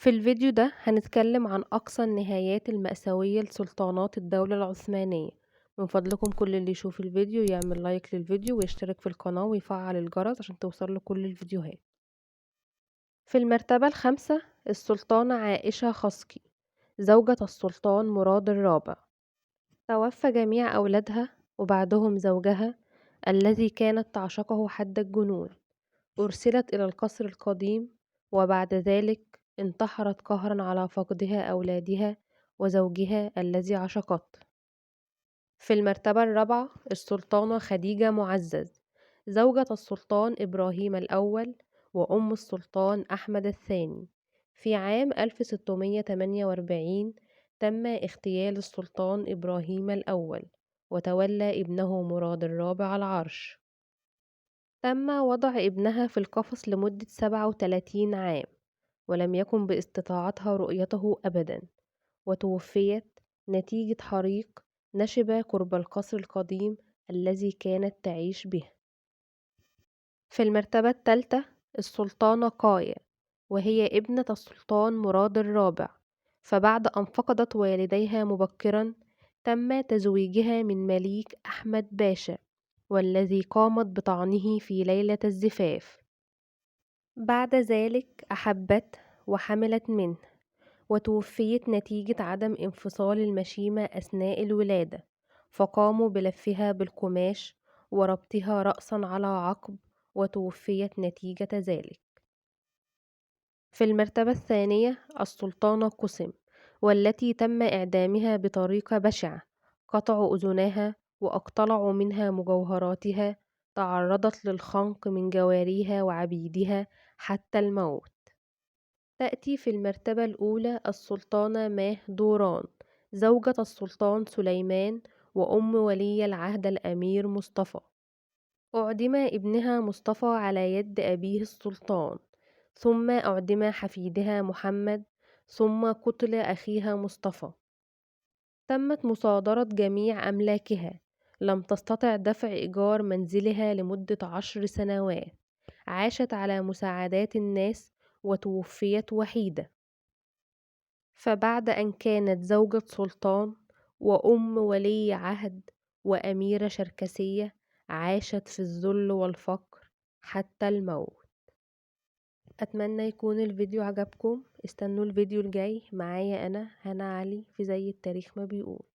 في الفيديو ده هنتكلم عن أقصى النهايات المأساوية لسلطانات الدولة العثمانية. من فضلكم كل اللي يشوف الفيديو يعمل لايك للفيديو ويشترك في القناة ويفعل الجرس عشان توصله كل الفيديوهات. في المرتبة الخامسة السلطانة عائشة خسقي زوجة السلطان مراد الرابع. توفى جميع أولادها وبعدهم زوجها الذي كانت تعشقه حد الجنون. أرسلت إلى القصر القديم وبعد ذلك انتحرت قهرا على فقدها أولادها وزوجها الذي عشقته. في المرتبة الرابعة السلطانة خديجة معزز زوجة السلطان إبراهيم الأول وأم السلطان أحمد الثاني. في عام 1648 تم اغتيال السلطان إبراهيم الأول وتولى ابنه مراد الرابع العرش. تم وضع ابنها في القفص لمدة 37 عام ولم يكن باستطاعتها رؤيته أبدا، وتوفيت نتيجة حريق نشب قرب القصر القديم الذي كانت تعيش به. في المرتبة الثالثة السلطانة قاية وهي ابنة السلطان مراد الرابع. فبعد أن فقدت والديها مبكرا تم تزويجها من مليك أحمد باشا والذي قامت بطعنه في ليلة الزفاف. بعد ذلك أحبته وحملت منه وتوفيت نتيجة عدم انفصال المشيمة أثناء الولادة، فقاموا بلفها بالقماش وربطها رأسا على عقب وتوفيت نتيجة ذلك. في المرتبة الثانية السلطانة قسم والتي تم إعدامها بطريقة بشعة، قطعوا أذنها وأقتلعوا منها مجوهراتها. تعرضت للخنق من جواريها وعبيدها حتى الموت. تأتي في المرتبة الأولى السلطانة ماه دوران زوجة السلطان سليمان وأم ولي العهد الأمير مصطفى. أعدم ابنها مصطفى على يد أبيه السلطان، ثم أعدم حفيدها محمد، ثم قتل أخيها مصطفى. تمت مصادرة جميع أملاكها، لم تستطع دفع إيجار منزلها لمدة 10 سنوات. عاشت على مساعدات الناس وتوفيت وحيدة. فبعد أن كانت زوجة سلطان وأم ولي عهد وأميرة شركسية عاشت في الذل والفقر حتى الموت. أتمنى يكون الفيديو عجبكم. استنوا الفيديو الجاي معايا أنا هنا علي في زي التاريخ ما بيقول.